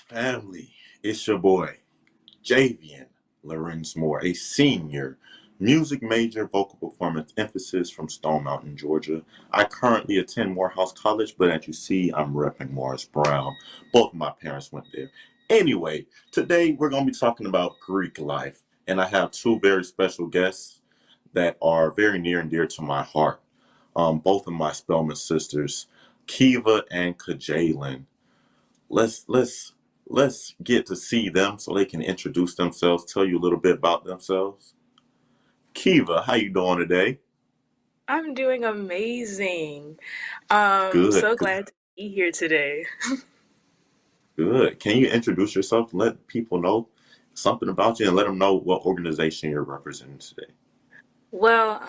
Family, it's your boy, Javian Lorenz Moore, a senior music major, vocal performance emphasis from Stone Mountain, Georgia. I currently attend Morehouse College, but as you see, I'm repping Morris Brown. Both of my parents went there. Anyway, today we're going to be talking about Greek life, and I have two very special guests that are very near and dear to my heart. Both of my Spelman sisters, Kiva and Kajalin. Let's get to see them so they can introduce themselves, tell you a little bit about themselves. Kiva, how you doing today? I'm doing amazing. Good, So good, glad to be here today. good. Can you introduce yourself? Let people know something about you and let them know what organization you're representing today. Well,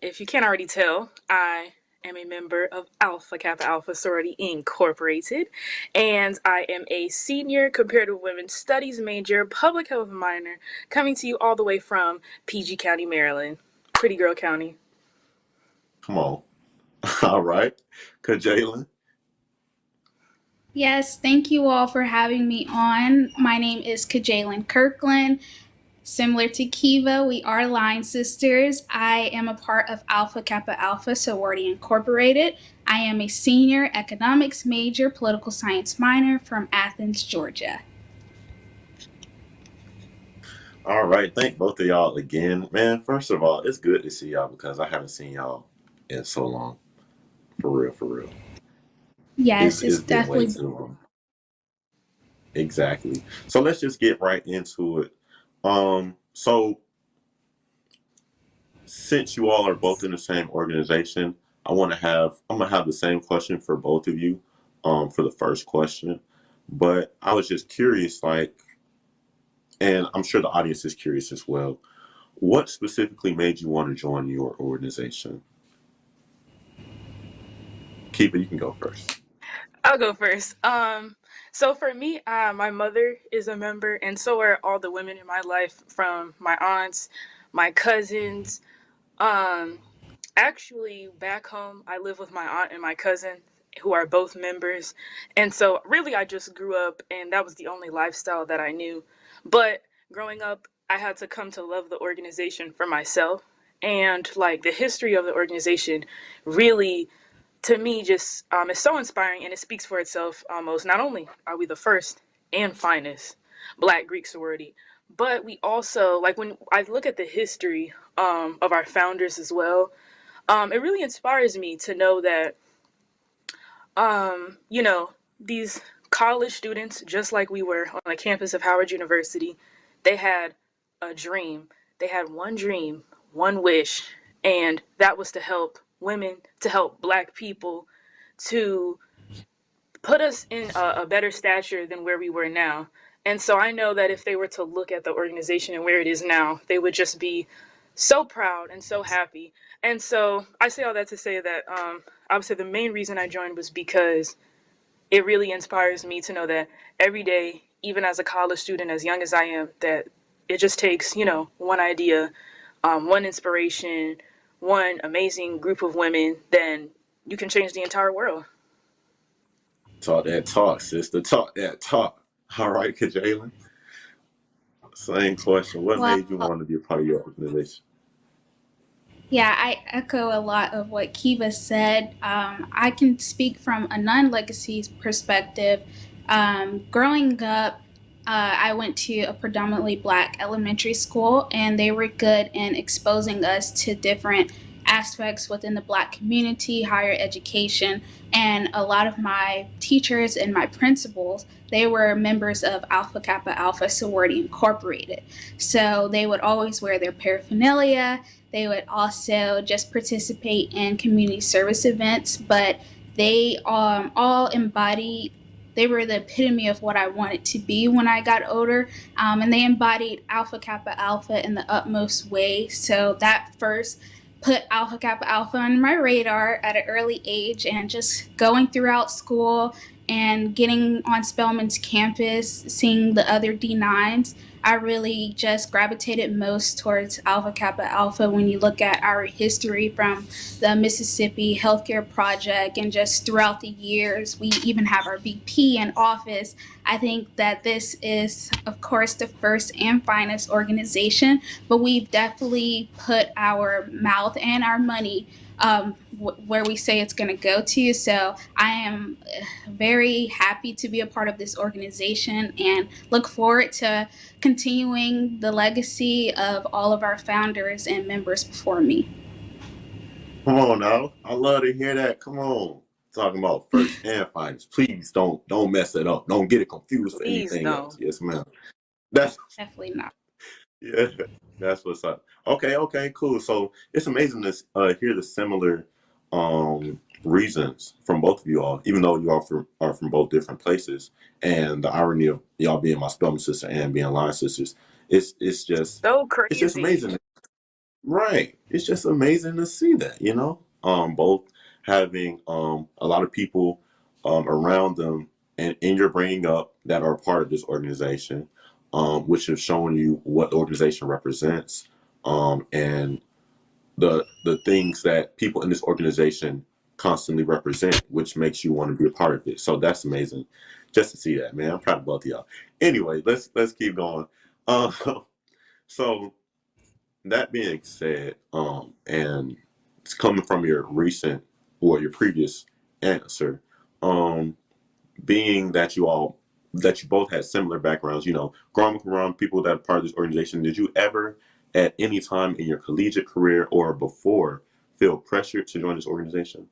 if you can't already tell, I am a member of Alpha Kappa Alpha Sorority Incorporated, and I am a senior comparative women's studies major, public health minor, coming to you all the way from PG County, Maryland. Pretty girl county. Come on. All right. Kajalin. Yes, thank you all for having me on. My name is Kajalin Kirkland. Similar to Kiva, we are line sisters. I am a part of Alpha Kappa Alpha Sorority Incorporated. I am a senior economics major, political science minor from Athens, Georgia. All right. Thank both of y'all again. Man, first of all, it's good to see y'all because I haven't seen y'all in so long. For real, for real. It's, Yes, it's it's been way definitely. too long. Exactly. So let's just get right into it. So since you all are both in the same organization, I'm gonna have the same question for both of you, for the first question. But I was just curious, like, and I'm sure the audience is curious as well. What specifically made you want to join your organization? Kiva, you can go first. I'll go first. So for me, my mother is a member, and so are all the women in my life, from my aunts, my cousins. Um, Actually, back home, I live with my aunt and my cousin, who are both members, and so really, I just grew up, and that was the only lifestyle that I knew. But growing up, I had to come to love the organization for myself, and like the history of the organization, really to me just is so inspiring, and it speaks for itself almost. Not only are we the first and finest black Greek sorority, but we also, like, when I look at the history of our founders as well, it really inspires me to know that you know, these college students, just like we were on the campus of Howard University, they had a dream. They had one dream, one wish, and that was to help women, to help black people, to put us in a better stature than where we were now. And so I know that if they were to look at the organization and where it is now, they would just be so proud and so happy. And so I say all that to say that I would say the main reason I joined was because it really inspires me to know that every day, even as a college student, as young as I am, that it just takes, one idea, one inspiration, one amazing group of women, then you can change the entire world. Talk that talk, sister. Talk that talk. All right, Kajalin. Same question. What Well, made you want to be a part of your organization? yeah, I echo a lot of what Kiva said. I can speak from a non legacy perspective. Growing up, I went to a predominantly black elementary school, and they were good in exposing us to different aspects within the black community, higher education. And a lot of my teachers and my principals, they were members of Alpha Kappa Alpha Sorority Incorporated. So they would always wear their paraphernalia. They would also just participate in community service events, but they all embodied, they were the epitome of what I wanted to be when I got older. And they embodied Alpha Kappa Alpha in the utmost way. So that first put Alpha Kappa Alpha on my radar at an early age, and just going throughout school and getting on Spelman's campus, seeing the other D9s, I really just gravitated most towards Alpha Kappa Alpha when you look at our history from the Mississippi Healthcare Project and just throughout the years. We even have our VP in office. I think that this is, of course, the first and finest organization, but we've definitely put our mouth and our money where we say it's going to go to. So I am very happy to be a part of this organization and look forward to continuing the legacy of all of our founders and members before me. Come on now. I love to hear that. Come on. Talking about first and finest. Please don't mess it up. Don't get it confused for Please anything don't. else. Yes, ma'am. That's Definitely not. yeah. That's what's up. Okay, cool. So it's amazing to hear the similar reasons from both of you all, even though you all are from both different places. And the irony of y'all being my Spelman sister and being line sisters, it's just So it's just crazy. amazing. Right. It's just amazing to see that, both having a lot of people around them and in your bringing up that are part of this organization, which have shown you what the organization represents, and the things that people in this organization constantly represent, which makes you want to be a part of it. So that's amazing just to see that, man. I'm proud of both of y'all. Anyway, let's keep going. So that being said, and it's coming from your recent or your previous answer, being that you both had similar backgrounds, growing up around people that are part of this organization, did you ever at any time in your collegiate career or before feel pressured to join this organization?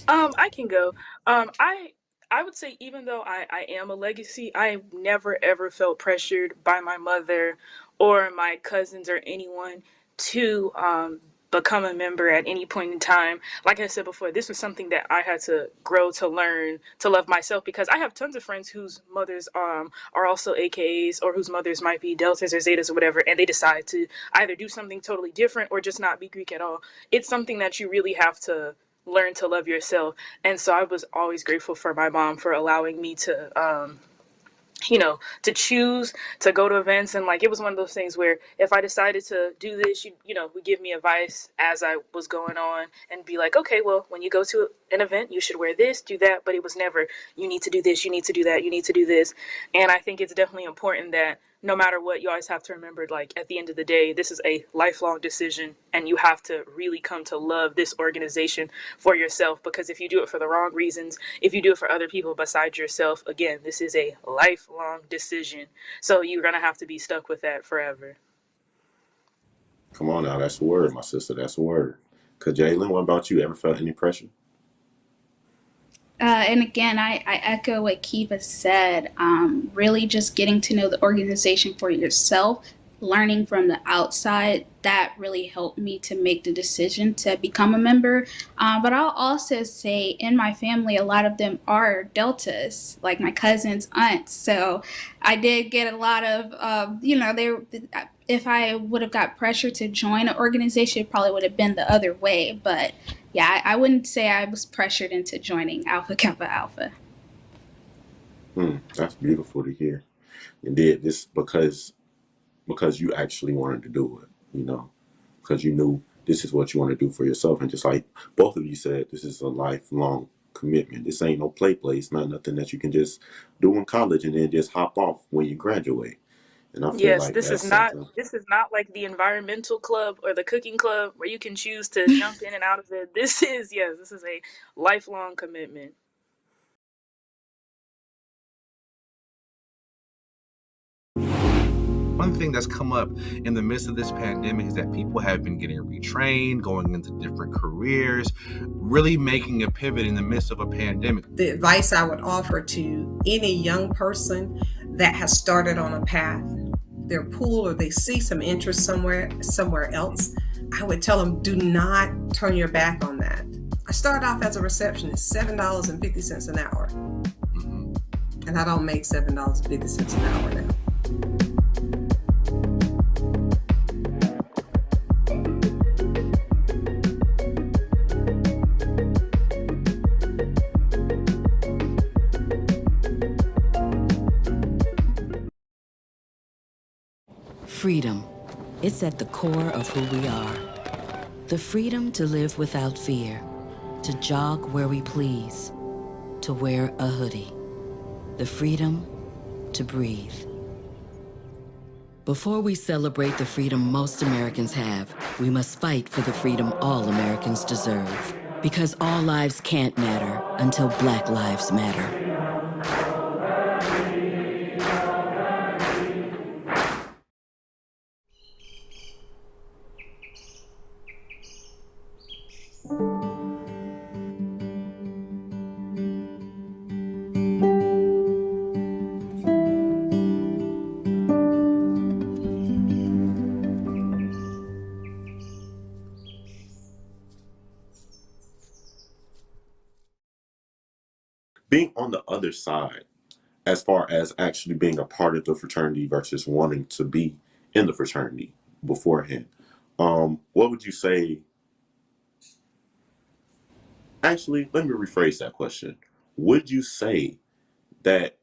I can go. I would say even though I am a legacy, I never ever felt pressured by my mother or my cousins or anyone to become a member at any point in time. Like I said before, this was something that I had to grow to learn to love myself, because I have tons of friends whose mothers are also AKAs, or whose mothers might be Deltas or Zetas or whatever, and they decide to either do something totally different or just not be Greek at all. It's something that you really have to learn to love yourself. And so I was always grateful for my mom for allowing me to to choose to go to events. And like, it was one of those things where if I decided to do this, would give me advice as I was going on and be like, okay, well, when you go to an event, you should wear this, do that. But it was never, you need to do this, you need to do that, you need to do this. And I think it's definitely important that no matter what, you always have to remember, like, at the end of the day, this is a lifelong decision, and you have to really come to love this organization for yourself. Because if you do it for the wrong reasons, if you do it for other people besides yourself, again, this is a lifelong decision. So you're going to have to be stuck with that forever. Come on now, that's the word, my sister. That's the word. Cause Jalen, what about you? Ever felt any pressure? And again, I echo what Kiva said. Really just getting to know the organization for yourself, learning from the outside, that really helped me to make the decision to become a member. But I'll also say in my family, a lot of them are Deltas, like my cousins, aunts. So I did get a lot of, if I would have got pressure to join an organization, it probably would have been the other way. But yeah, I wouldn't say I was pressured into joining Alpha Kappa Alpha. That's beautiful to hear. You did this because you actually wanted to do it, because you knew this is what you want to do for yourself. And just like both of you said, this is a lifelong commitment. This ain't no play place, not nothing that you can just do in college and then just hop off when you graduate. And I feel Yes, like this that's is not something. like the environmental club or the cooking club where you can choose to jump in and out of it. This is a lifelong commitment. One thing that's come up in the midst of this pandemic is that people have been getting retrained, going into different careers, really making a pivot in the midst of a pandemic. The advice I would offer to any young person that has started on a path, their pool, or they see some interest somewhere else, I would tell them, do not turn your back on that. I started off as a receptionist, $7.50 an hour. And I don't make $7.50 an hour now. Freedom. It's at the core of who we are. The freedom to live without fear, to jog where we please, to wear a hoodie. The freedom to breathe. Before we celebrate the freedom most Americans have, we must fight for the freedom all Americans deserve. Because all lives can't matter until Black lives matter. Being on the other side, as far as actually being a part of the fraternity versus wanting to be in the fraternity beforehand, what would you say? Actually, let me rephrase that question. Would you say that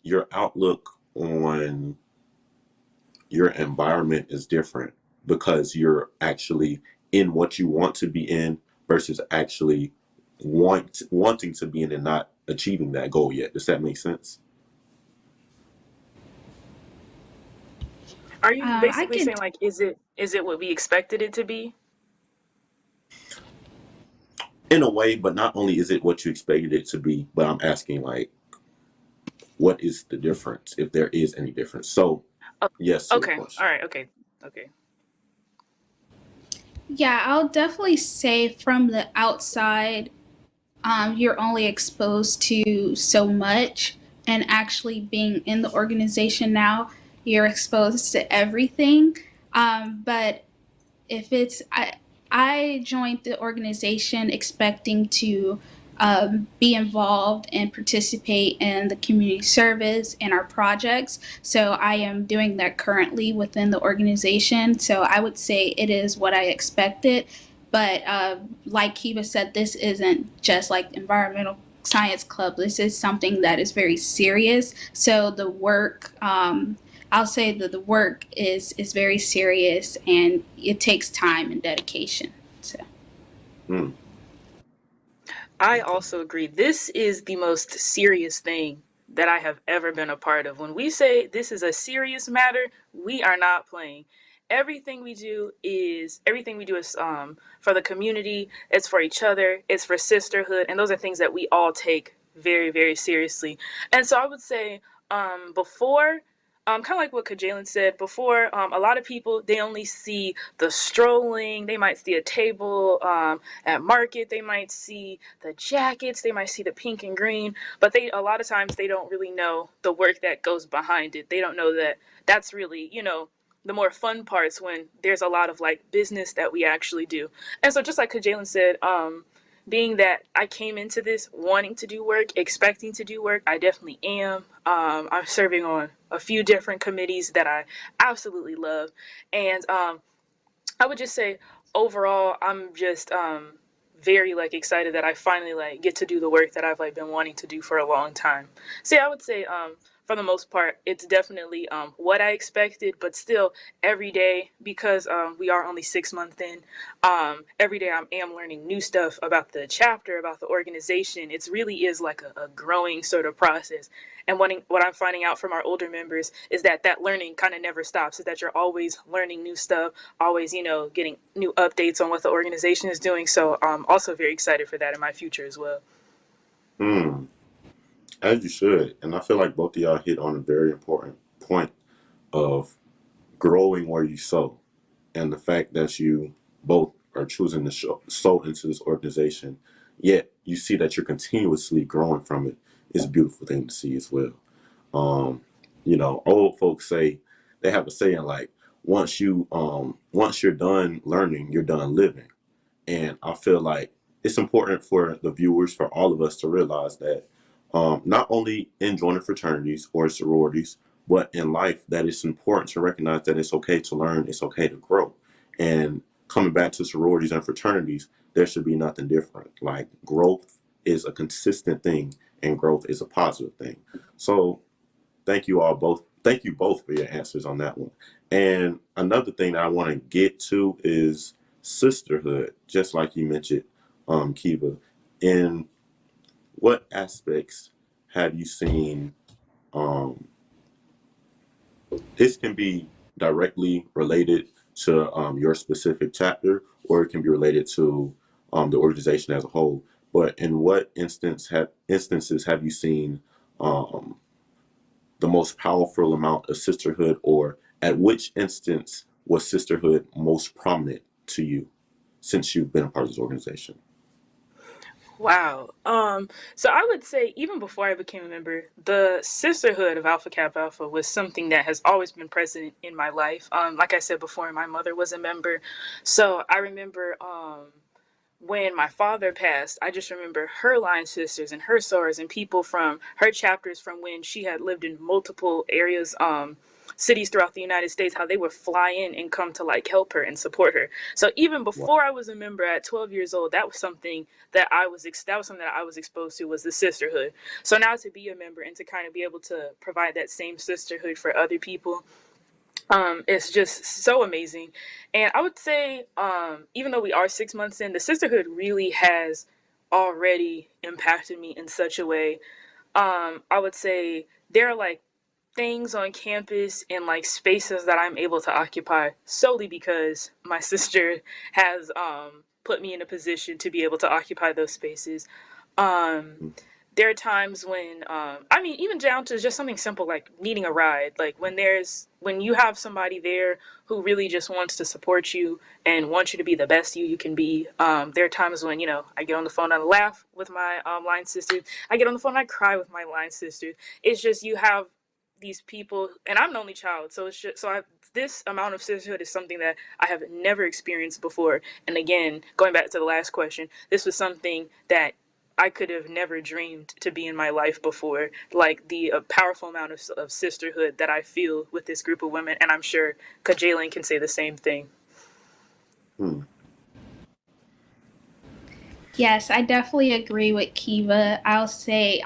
your outlook on your environment is different because you're actually in what you want to be in versus actually wanting to be in and not achieving that goal yet? Does that make sense? Are you I basically can saying like, is it what we expected it to be? In a way, but not only is it what you expected it to be, but I'm asking like, what is the difference, if there is any difference? So, Oh, yes to the okay. All question. right. Okay. Okay. Yeah, I'll definitely say from the outside, you're only exposed to so much, and actually being in the organization now, you're exposed to everything. But if it's I joined the organization expecting to be involved and participate in the community service and our projects. So I am doing that currently within the organization. So I would say it is what I expected. But like Kiva said, this isn't just like environmental science club. This is something that is very serious. So the work, I'll say that the work is very serious and it takes time and dedication. So Mm, I okay. also agree. This is the most serious thing that I have ever been a part of. When we say this is a serious matter, we are not playing. Everything we do is for the community, it's for each other, it's for sisterhood, and those are things that we all take very, very seriously. And so I would say before kind of like what Kajalin said before, a lot of people, they only see the strolling, they might see a table at market, they might see the jackets, they might see the pink and green, but they a lot of times they don't really know the work that goes behind it. They don't know that that's really, the more fun parts when there's a lot of like business that we actually do. And so just like Kajalin said, being that I came into this wanting to do work, expecting to do work, I definitely am. I'm serving on a few different committees that I absolutely love. And I would just say overall, I'm just very like excited that I finally like get to do the work that I've like been wanting to do for a long time. So yeah, I would say for the most part, it's definitely what I expected, but still every day because we are only 6 months in. Every day I am learning new stuff about the chapter, about the organization. It really is like a growing sort of process. And what I'm finding out from our older members is that that learning kind of never stops. Is that you're always learning new stuff, always, getting new updates on what the organization is doing. So I'm also very excited for that in my future as well. Mm, as you should. And I feel like both of y'all hit on a very important point of growing where you sow, and the fact that you both are choosing to sow into this organization, yet you see that you're continuously growing from it, is a beautiful thing to see as well. Um, old folks say, they have a saying like, once you're done learning, you're done living. And I feel like it's important for the viewers, for all of us to realize that not only in joining fraternities or sororities, but in life, that it's important to recognize that it's okay to learn, it's okay to grow. And coming back to sororities and fraternities, there should be nothing different. Like, growth is a consistent thing and growth is a positive thing. So thank you all both Thank you both for your answers on that one. And another thing that I want to get to is sisterhood, just like you mentioned, Kiva. In what aspects have you seen um, this can be directly related to your specific chapter, or it can be related to the organization as a whole. But in what instances have you seen um, the most powerful amount of sisterhood, or at which instance was sisterhood most prominent to you since you've been a part of this organization? Wow. So I would say even before I became a member, the sisterhood of Alpha Kappa Alpha was something that has always been present in my life. Like I said before, my mother was a member. So I remember when my father passed, I just remember her line sisters and her sorors and people from her chapters from when she had lived in multiple areas, cities throughout the United States, how they would fly in and come to like help her and support her. So even Wow. before I was a member at 12 years old, that was something that I was exposed to, was the sisterhood. So now to be a member and to kind of be able to provide that same sisterhood for other people, it's just so amazing. And I would say, even though we are 6 months in, the sisterhood really has already impacted me in such a way. I would say there are like things on campus and like spaces that I'm able to occupy solely because my sister has put me in a position to be able to occupy those spaces. Um, Mm. there are times when I mean, even down to just something simple like needing a ride, like when you have somebody there who really just wants to support you and wants you to be the best you can be. There are times when, I get on the phone and I laugh with my line sister. I get on the phone and I cry with my line sister. It's just you have these people, and I'm an only child, so it's just this amount of sisterhood is something that I have never experienced before. And again, going back to the last question, this was something that I could have never dreamed to be in my life before. Like the powerful amount of sisterhood that I feel with this group of women, and I'm sure Kajalin can say the same thing. Hmm. Yes, I definitely agree with Kiva. I'll say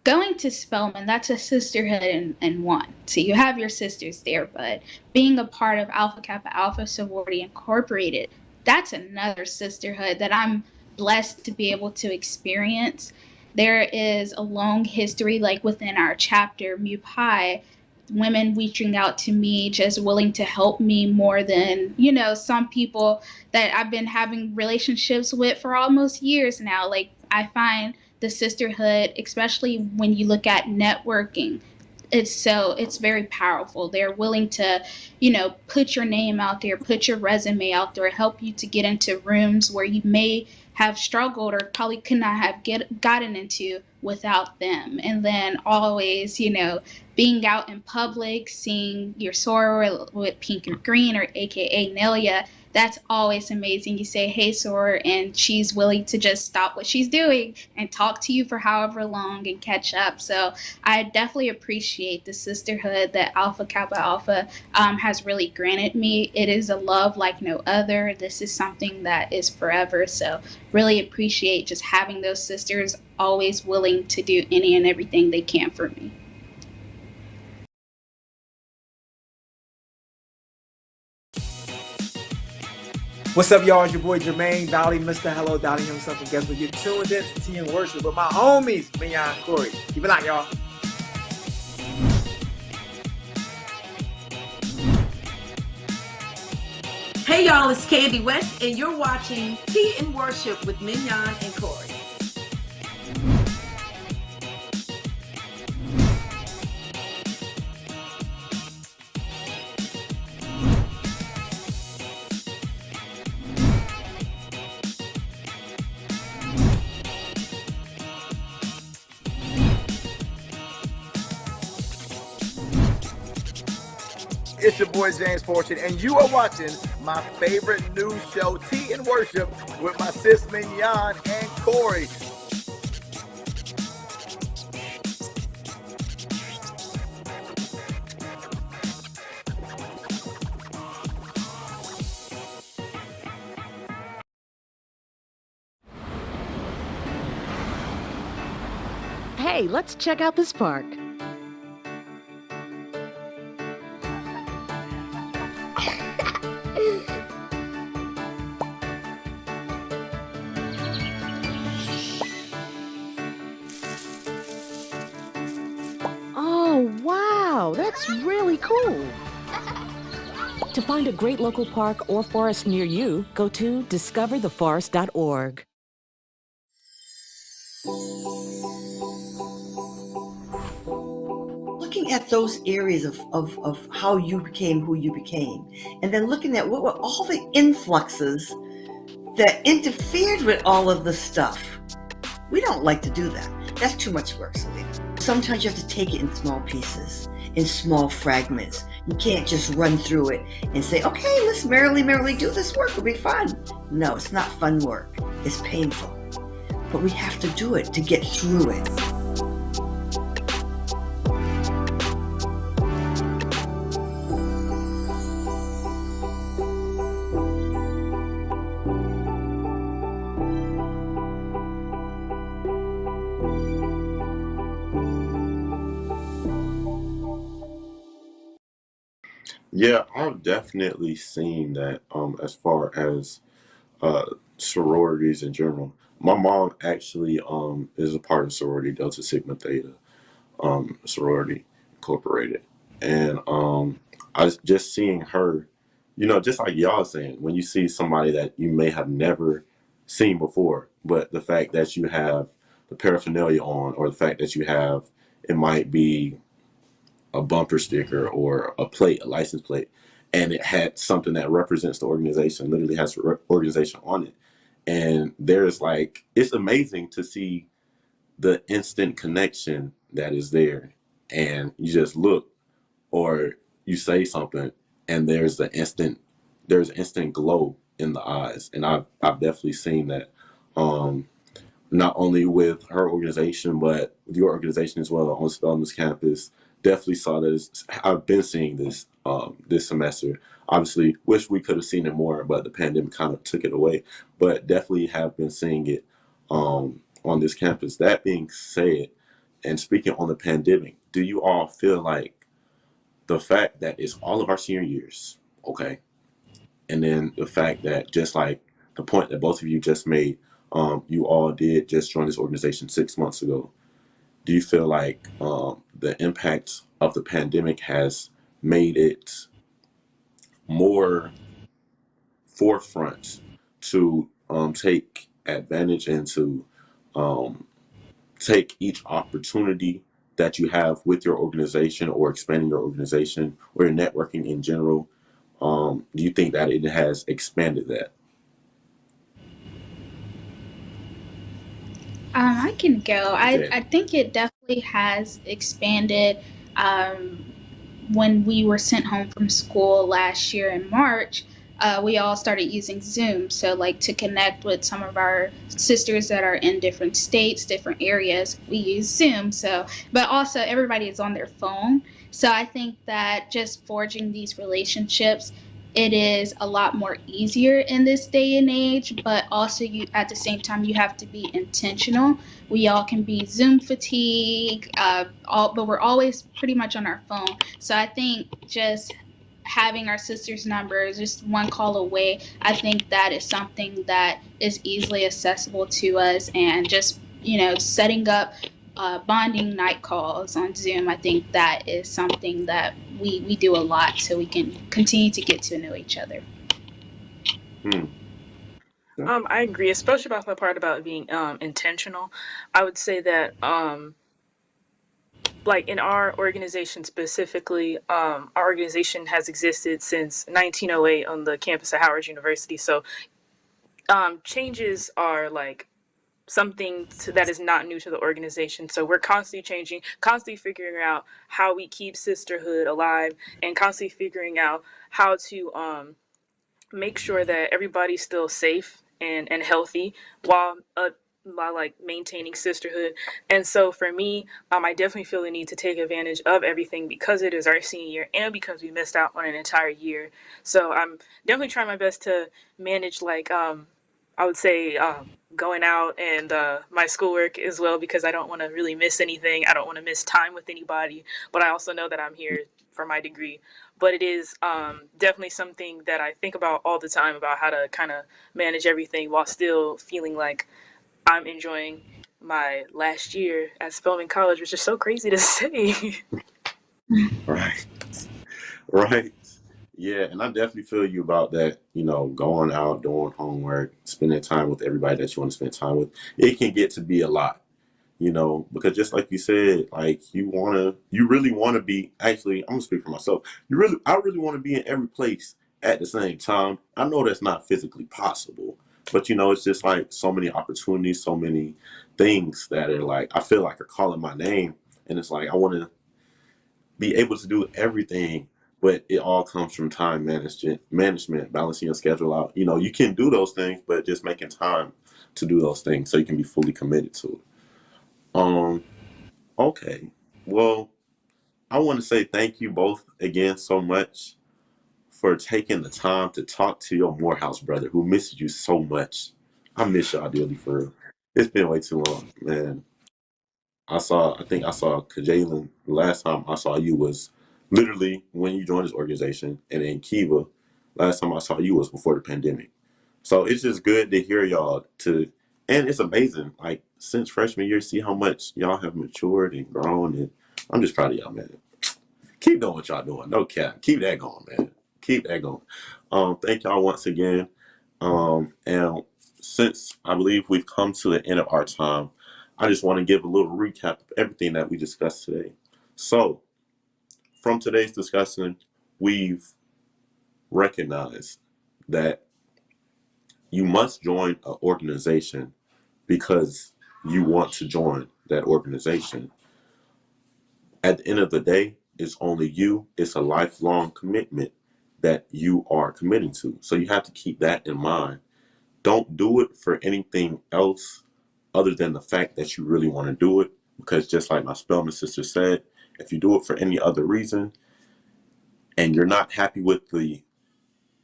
going to Spelman, that's a sisterhood in one. So you have your sisters there, but being a part of Alpha Kappa Alpha Sorority Incorporated, that's another sisterhood that I'm blessed to be able to experience. There is a long history, like within our chapter, Mu Pi, women reaching out to me, just willing to help me more than, some people that I've been having relationships with for almost years now. Like, I find the sisterhood, especially when you look at networking, it's very powerful. They're willing to, put your name out there, put your resume out there, help you to get into rooms where you may have struggled or probably could not have gotten into without them. And then always, being out in public, seeing your soror with Pink or Green, or AKA Nelia, that's always amazing. You say, hey, soror, and she's willing to just stop what she's doing and talk to you for however long and catch up. So I definitely appreciate the sisterhood that Alpha Kappa Alpha has really granted me. It is a love like no other. This is something that is forever. So really appreciate just having those sisters always willing to do any and everything they can for me. What's up, y'all? It's your boy Jermaine Dolly, Mr. Hello Dolly himself. And guess what? You're tuned in to Tea and Worship with my homies, Mignon and Corey. Keep it locked, y'all. Hey, y'all, it's Candy West, and you're watching Tea and Worship with Mignon and Corey. It's your boy James Fortune, and you are watching my favorite news show, Tea and Worship, with my sis Mignon and Corey. Hey, let's check out this park. Wow, that's really cool. To find a great local park or forest near you, go to discovertheforest.org. Looking at those areas of how you became who you became, and then looking at what were all the influxes that interfered with all of the stuff. We don't like to do that. That's too much work, Selena. Sometimes you have to take it in small pieces, in small fragments. You can't just run through it and say, okay, let's merrily do this work. It'll be fun. No, it's not fun work. It's painful. But we have to do it to get through it. Yeah, I've definitely seen that as far as sororities in general. My mom actually is a part of sorority Delta Sigma Theta sorority incorporated. And I was just seeing her, just like y'all saying, when you see somebody that you may have never seen before, but the fact that you have the paraphernalia on, or the fact that you have, it might be a bumper sticker or a plate, a license plate, and it had something that represents the organization, literally has the organization on it. And there's like, it's amazing to see the instant connection that is there. And you just look, or you say something, and there's instant glow in the eyes. And I've definitely seen that. Not only with her organization, but with your organization as well on this campus. Definitely saw this. I've been seeing this this semester. Obviously, wish we could have seen it more, but the pandemic kind of took it away. But definitely have been seeing it on this campus. That being said, and speaking on the pandemic, do you all feel like the fact that it's all of our senior years, okay, and then the fact that, just like the point that both of you just made, you all did just join this organization 6 months ago. Do you feel like the impact of the pandemic has made it more forefront to take advantage and to take each opportunity that you have with your organization, or expanding your organization, or your networking in general? Do you think that it has expanded that? I can go. Okay. I think it definitely has expanded. When we were sent home from school last year in March, we all started using Zoom. So, like, to connect with some of our sisters that are in different states, different areas, we use Zoom. So, but also everybody is on their phone. So, I think that just forging these relationships, it is a lot more easier in this day and age. But also, you at the same time, you have to be intentional. We all can be Zoom fatigue, but we're always pretty much on our phone. So I think just having our sisters' numbers just one call away, I think that is something that is easily accessible to us. And just, setting up bonding night calls on Zoom, I think that is something that we do a lot, so we can continue to get to know each other. I agree, especially about the part about being intentional. I would say that like in our organization specifically, our organization has existed since 1908 on the campus of Howard University. So changes are like something that is not new to the organization. So we're constantly changing, constantly figuring out how we keep sisterhood alive, and constantly figuring out how to make sure that everybody's still safe and healthy while like maintaining sisterhood. And so for me, I definitely feel the need to take advantage of everything, because it is our senior year and because we missed out on an entire year. So I'm definitely trying my best to manage, like I would say going out and my schoolwork as well, because I don't want to really miss anything. I don't want to miss time with anybody, but I also know that I'm here for my degree. But it is definitely something that I think about all the time, about how to kind of manage everything while still feeling like I'm enjoying my last year at Spelman College, which is so crazy to say. Right. Right. Yeah, and I definitely feel you about that, going out, doing homework, spending time with everybody that you want to spend time with. It can get to be a lot, because just like you said, like you really want to be, actually, I'm gonna speak for myself. I really want to be in every place at the same time. I know that's not physically possible, but it's just like so many opportunities, so many things that are like, I feel like are calling my name. And it's like, I want to be able to do everything, but it all comes from time management, balancing your schedule out. You can do those things, but just making time to do those things so you can be fully committed to it. Okay. Well, I want to say thank you both again so much for taking the time to talk to your Morehouse brother who misses you so much. I miss y'all dearly, for real. It's been way too long, man. I think I saw Kajalin, the last time I saw you was literally when you joined this organization, and then Kiva, last time I saw you was before the pandemic. So it's just good to hear y'all and it's amazing, like since freshman year, see how much y'all have matured and grown, and I'm just proud of y'all, man. Keep doing what y'all doing. No cap. Keep that going, man. Keep that going. Thank y'all once again. And since I believe we've come to the end of our time, I just want to give a little recap of everything that we discussed today. So, from today's discussion, we've recognized that you must join an organization because you want to join that organization. At the end of the day, it's only you. It's a lifelong commitment that you are committing to. So you have to keep that in mind. Don't do it for anything else other than the fact that you really want to do it. Because just like my Spelman sister said, if you do it for any other reason and you're not happy with the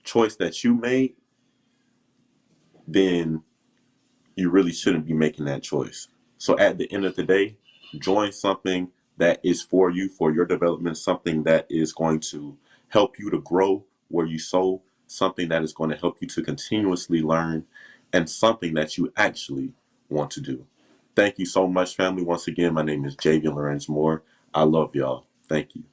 choice that you made, then you really shouldn't be making that choice. So at the end of the day, join something that is for you, for your development, something that is going to help you to grow where you sow, something that is going to help you to continuously learn, and something that you actually want to do. Thank you so much, family. Once again, my name is Javian Lorenz Moore. I love y'all. Thank you.